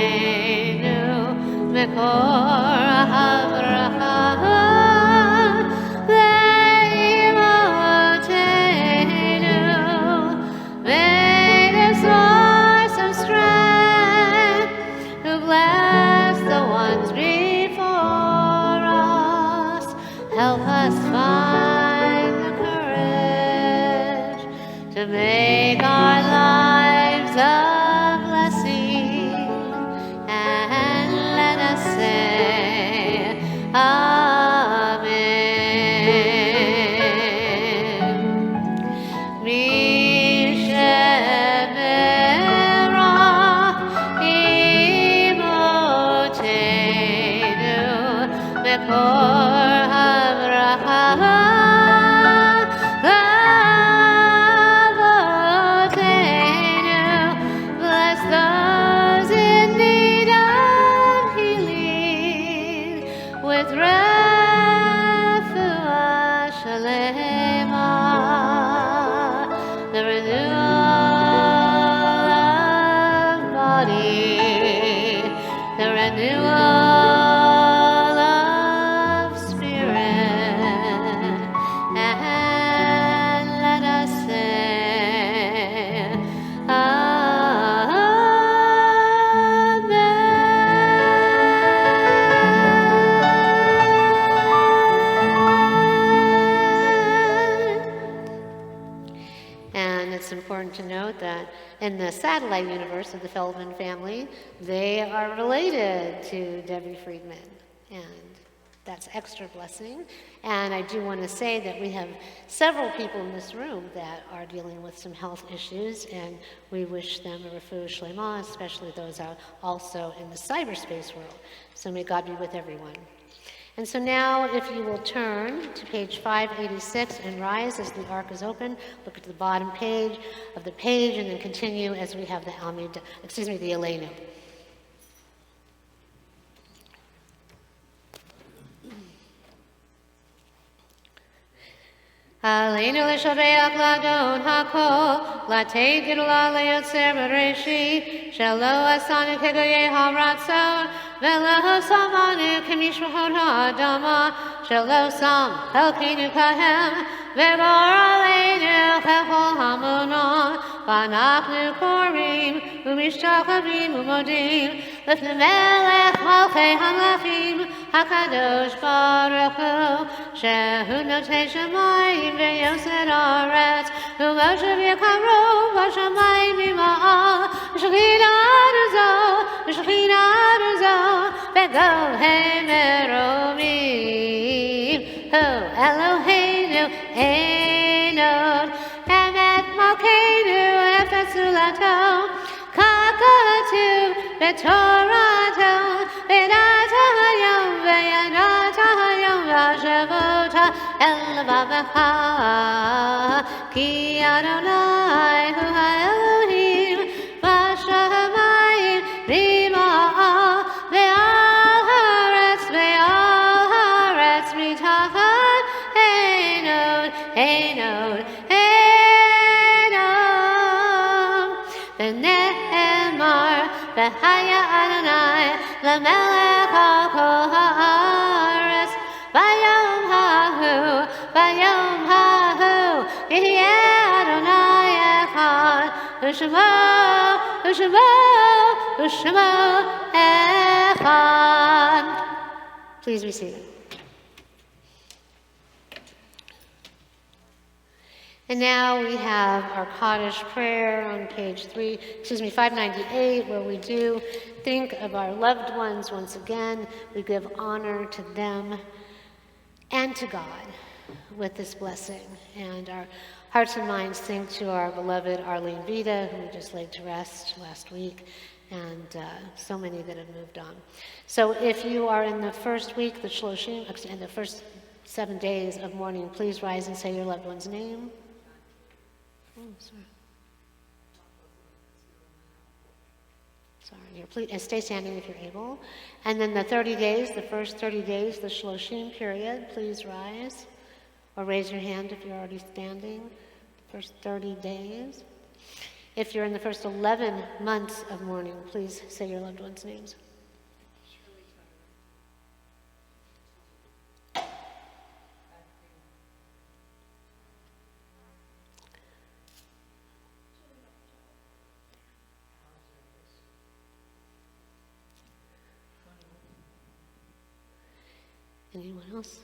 Avoteinu Mekor HaBracha Le'imotenu Made a source of strength who bless the ones before us. Help us find the courage to make our lives a blessing, and let us say Amen. Misheberach imotenu mekor habracha avotenu. Bless those in need of healing with refuah shalema, the renewal of body, the renewal of spirit, and let us say And it's important to note that in the satellite universe of the Feldman family, they are related to Debbie Friedman. And That's extra blessing. And I do want to say that we have several people in this room that are dealing with some health issues, and we wish them a refuah shlema, especially those out also in the cyberspace world. So may God be with everyone. And so now, if you will turn to page 586 and rise as the ark is open, look at the bottom page of the page, and then continue as we have the the Elenu. Aleinu l'shabeach l'adon hakol, l'atei gidula le'yotzer b'reshi, shelo asanu kegoyei haratzon, ve'lo samanu k'mishpachot ha'adama, shelo sam chelkeinu kahem, ve'gor aleinu chechol hamonah, v'anachnu korim, u'mishtachavim u'modim, l'fnei melech malchei hamlachim, HaKadosh Baruch Hu, Shehu Notei Shamayim ve'Yosed Haaretz, U'Moshe v'Yakaru v'Shamayim v'Ma'al, V'Shechina Aruzo, V'Shechina Aruzo, V'Gohei Meromim, Hu Eloheinu Einod, Emet Malkeinu Efes Ulato, Kakatu V'Torato, V'Natayom V'Yanatayom V'Shavota El Vavecha, Ki Adonai Hu HaElohim V'Shamayim V'Ma'al V'Al Haaretz Mitachat Einod Einod V'Ne'emar V'Haya Adonai L'Melech HaKol Haaretz V'Yom Hahu Yihyeh Adonai Echad U'Shemo Echad. Please be seated. And now we have our Kaddish prayer on page 598, where we do think of our loved ones once again. We give honor to them and to God with this blessing. And our hearts and minds think to our beloved Arlene Vida, who we just laid to rest last week, and so many that have moved on. So if you are in the first week, the Shloshim, in the first 7 days of mourning, please rise and say your loved one's name. Oh, sorry. Please, and stay standing if you're able. And then the 30 days, the first 30 days, the Shloshim period, please rise. Or raise your hand if you're already standing. The first 30 days. If you're in the first 11 months of mourning, please say your loved ones' names. Anyone else?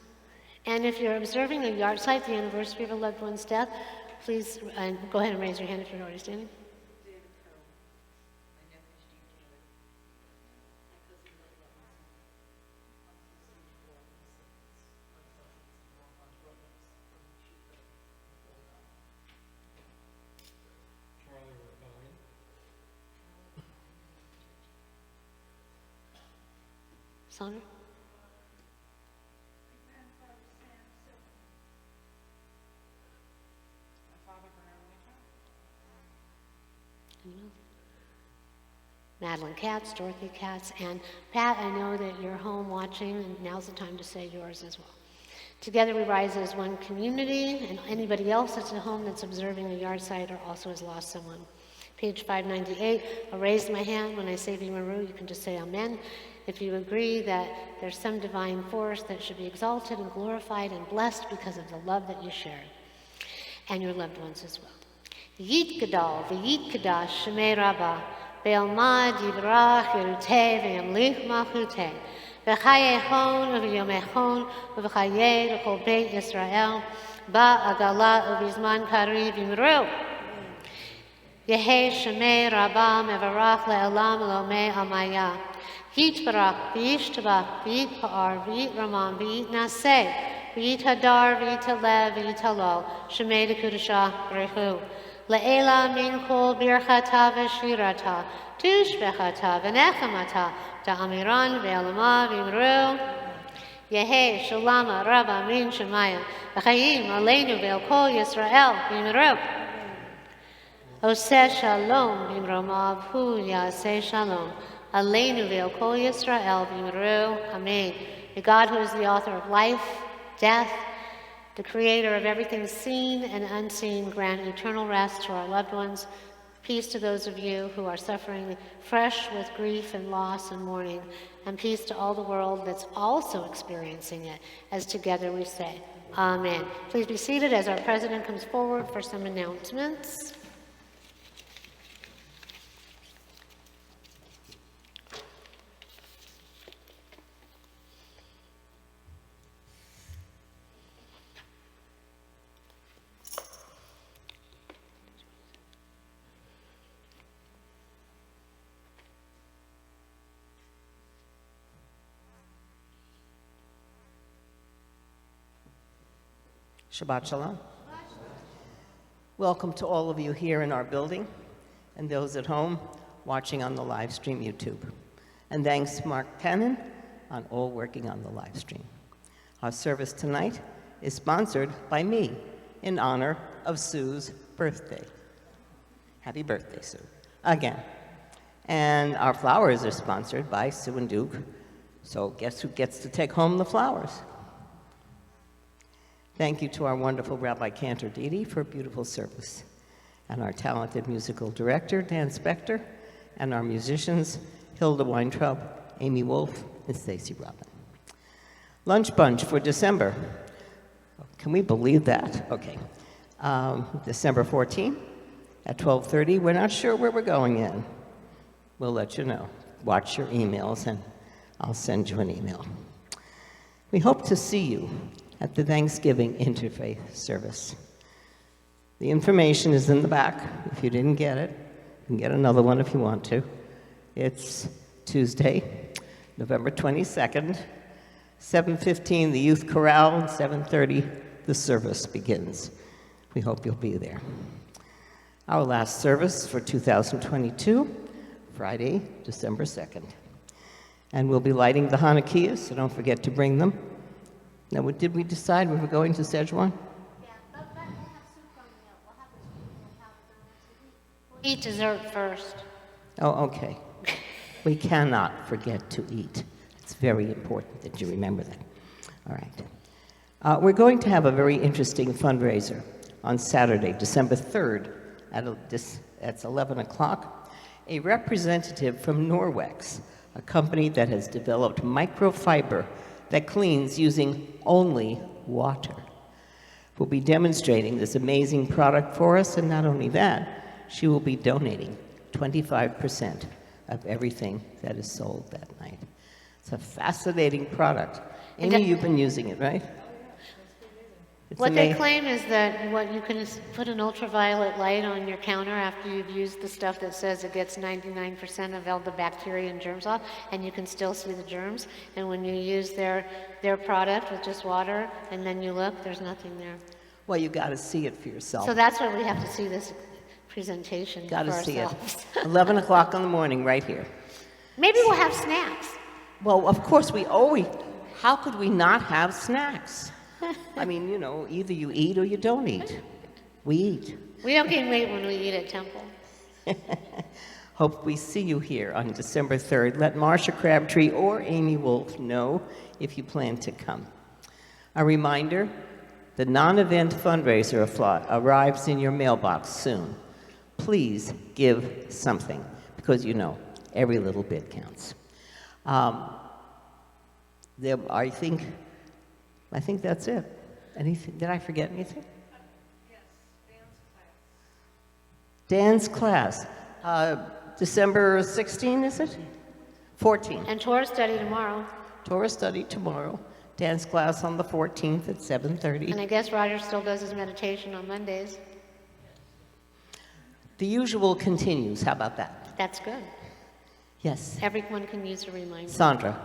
And if you're observing a yard site, the anniversary of a loved one's death, please go ahead and raise your hand if you're already standing. Sandra? Madeline Katz, Dorothy Katz, and Pat, I know that you're home watching, and now's the time to say yours as well. Together we rise as one community, and anybody else that's at home that's observing a yard site or also has lost someone. Page 598, I'll raise my hand when I say Vimaru, you can just say Amen. If you agree that there's some divine force that should be exalted and glorified and blessed because of the love that you shared, and your loved ones as well. Yit Gadol, V'yit Kadash, Shemei Rabbah, Ve'almad Yivrach Yeruteh Ve'yamlich Malchuteh, V'chayechon V'yomechon V'chayei L'chol Beit Yisrael, Ba'agala U'vizman Kari V'imru. Yehei Shemei Rabbah Mevarach Le'elam Lomei Amaya. Yitbarach, v'yishtabach, v'yitpa'ar, v'yitramam, v'yitnaseh, v'yithadar, v'yitalev, v'yitalol, shemei dekudashah brechu. Le'ela min kol birchata v'shirata, tushbechata v'nechamata, da'amiran v'elama v'imru. Yehe shalama rabba min shemayim, v'chayim aleinu v'el kol Yisrael v'imru. Oseh shalom v'imromav hu yaseh shalom. Aleinu v'el kol Yisrael v'imru. Amen. The God who is the author of life, death, the creator of everything seen and unseen, grant eternal rest to our loved ones, peace to those of you who are suffering fresh with grief and loss and mourning, and peace to all the world that's also experiencing it, as together we say, Amen. Please be seated as our president comes forward for some announcements. Shabbat Shalom. Welcome to all of you here in our building and those at home watching on the live stream YouTube. And thanks Mark Cannon on all working on the live stream. Our service tonight is sponsored by me in honor of Sue's birthday. Happy birthday, Sue, again. And our flowers are sponsored by Sue and Duke. So guess who gets to take home the flowers? Thank you to our wonderful Rabbi Cantor Didi for a beautiful service, and our talented musical director, Dan Spector, and our musicians, Hilda Weintraub, Amy Wolf, and Stacy Robin. Lunch bunch for December. Can we believe that? Okay. December 14th at 12:30. We're not sure where we're going in. We'll let you know. Watch your emails, and I'll send you an email. We hope to see you at the Thanksgiving Interfaith service. The information is in the back. If you didn't get it, you can get another one if you want to. It's Tuesday, November 22nd, 7:15, the youth chorale, and 7:30, the service begins. We hope you'll be there. Our last service for 2022, Friday, December 2nd. And we'll be lighting the Hanukkahs, so don't forget to bring them. Now, did we decide we were going to Szechuan? Yeah, but we'll have soup coming up. We'll have the soup and we'll have donuts. We'll eat dessert first. Oh, okay. We cannot forget to eat. It's very important that you remember that. All right. We're going to have a very interesting fundraiser on Saturday, December 3rd, at 11 o'clock. A representative from Norwex, a company that has developed microfiber that cleans using only water, will be demonstrating this amazing product for us, and not only that, she will be donating 25% of everything that is sold that night. It's a fascinating product. Amy, you've been using it, right? It's what they claim is that you can put an ultraviolet light on your counter after you've used the stuff that says it gets 99% of all the bacteria and germs off, and you can still see the germs. And when you use their product with just water, and then you look, there's nothing there. Well, you got to see it for yourself. So that's why we have to see this presentation Got to for see ourselves. it. 11 o'clock in the morning, right here. Maybe we'll have snacks. Well, of course, how could we not have snacks? I mean, you know, either you eat or you don't eat. We eat. We don't gain weight when we eat at Temple. Hope we see you here on December 3rd. Let Marcia Crabtree or Amy Wolf know if you plan to come. A reminder, the non-event fundraiser arrives in your mailbox soon. Please give something, because you know, every little bit counts. I think that's it. Anything? Did I forget anything? Yes, dance class. Dance class. December 16, is it? 14. And Torah study tomorrow. Torah study tomorrow. Dance class on the 14th at 7:30. And I guess Roger still does his meditation on Mondays. The usual continues. How about that? That's good. Yes. Everyone can use a reminder. Sandra.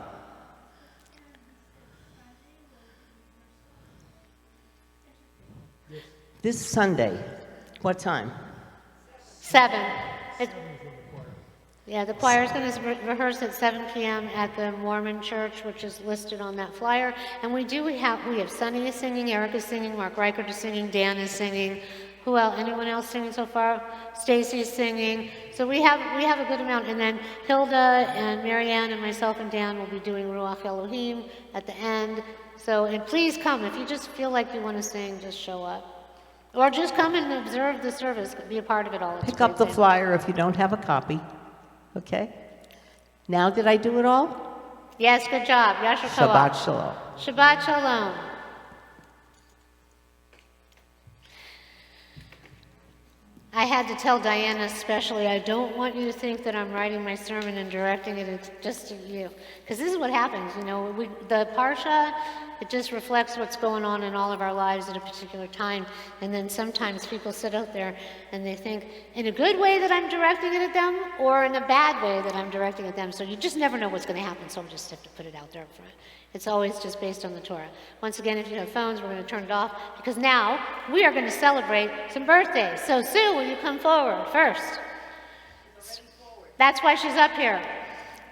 This Sunday, what time? 7. Yeah, the choir is going to rehearse at 7 p.m. at the Mormon church, which is listed on that flyer. And we have Sunny is singing, Eric is singing, Mark Reichert is singing, Dan is singing. Who else? Anyone else singing so far? Stacy's singing. So we have a good amount. And then Hilda and Marianne and myself and Dan will be doing Ruach Elohim at the end. So, and please come. If you just feel like you want to sing, just show up. Or just come and observe the service, be a part of it all. It's Pick up the flyer if you don't have a copy. Okay? Now did I do it all? Yes, good job. Yasher Shabbat Shalom. Shabbat Shalom. I had to tell Diana especially, I don't want you to think that I'm writing my sermon and directing it just to you. Because this is what happens, you know, the Parsha, it just reflects what's going on in all of our lives at a particular time. And then sometimes people sit out there and they think in a good way that I'm directing it at them or in a bad way that I'm directing it at them. So you just never know what's going to happen, so I just have to put it out there up front. It's always just based on the Torah. Once again, if you have phones, we're going to turn it off because now we are going to celebrate some birthdays. So Sue, will you come forward first? That's why she's up here.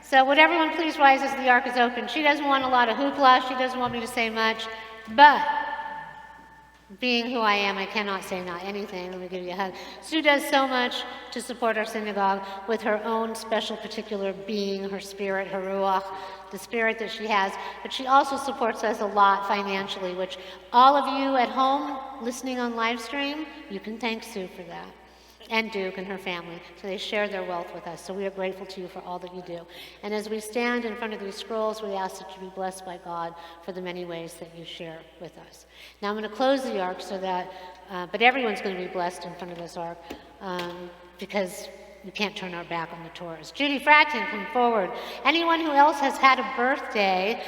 So would everyone please rise as the ark is open? She doesn't want a lot of hoopla. She doesn't want me to say much. But being who I am, I cannot say not anything. Let me give you a hug. Sue does so much to support our synagogue with her own special particular being, her spirit, her ruach, the spirit that she has. But she also supports us a lot financially, which all of you at home listening on live stream, you can thank Sue for that. And Duke and her family. So they share their wealth with us. So we are grateful to you for all that you do. And as we stand in front of these scrolls, we ask that you be blessed by God for the many ways that you share with us. Now I'm going to close the ark so that, but everyone's going to be blessed in front of this ark because we can't turn our back on the Torahs. Judy Fratton, come forward. Anyone who else has had a birthday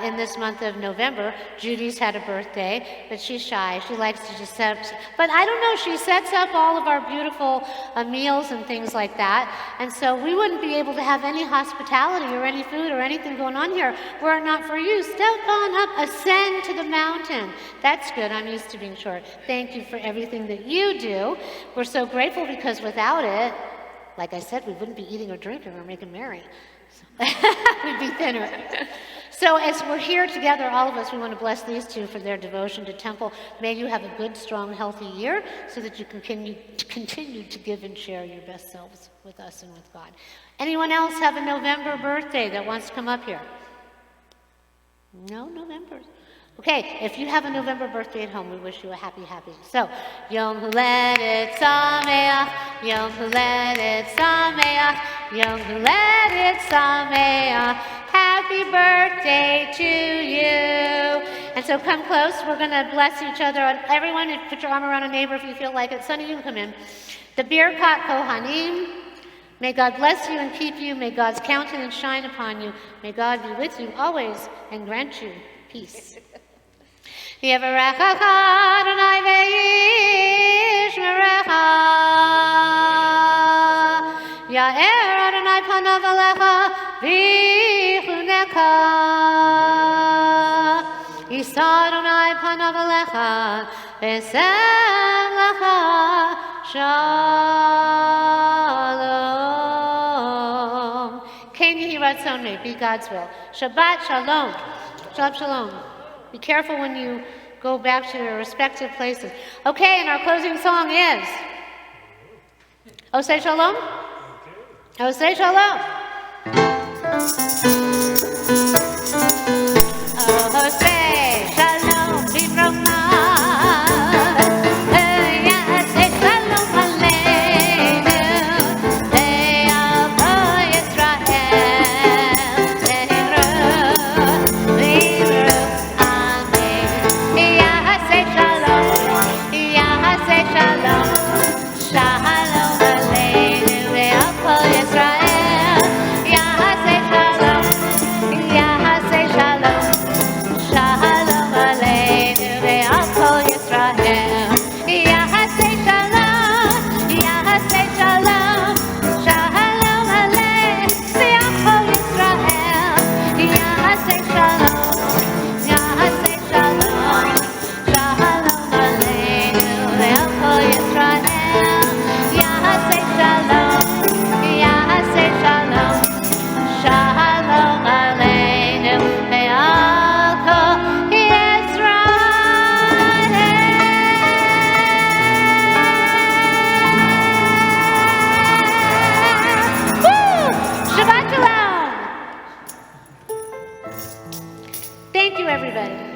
in this month of November, Judy's had a birthday, but she's shy. She likes to just set, but I don't know, she sets up all of our beautiful meals and things like that, and so we wouldn't be able to have any hospitality or any food or anything going on here were it not for you. Step on up, ascend to the mountain. That's good. I'm used to being short. Thank you for everything that you do. We're so grateful because without it, like I said, we wouldn't be eating or drinking or making merry. We'd be thinner. So as we're here together, all of us, we want to bless these two for their devotion to temple. May you have a good, strong, healthy year so that you can continue to give and share your best selves with us and with God. Anyone else have a November birthday that wants to come up here? No November. Okay, if you have a November birthday at home, we wish you a happy. So, Yom Huledet Sameach, Yom Huledet Sameach, Yom Huledet Sameach, happy birthday to you. And so come close, we're going to bless each other. Everyone, put your arm around a neighbor if you feel like it. Sonny, you can come in. The Birkat Kohanim, may God bless you and keep you. May God's countenance shine upon you. May God be with you always and grant you peace. Yevarechacha Adonai ve'yishmerecha. Ya'er Adonai panav alecha v'yichuneka. Yisa Adonai panav alecha v'yasem lecha shalom. Ken Yehi Ratzon, may be God's will. Shabbat Shalom. Shabbat Shalom. Be careful when you go back to your respective places. Okay, and our closing song is Osei Shalom? Osei Shalom. Osei Shalom Bivroma. Yaseh Shalom Aleinu. Le'avo Yisrael. Le'ivru. Shalom Aleinu ve'al kol Yisrael. Yaseh Shalom. Thank you, everybody.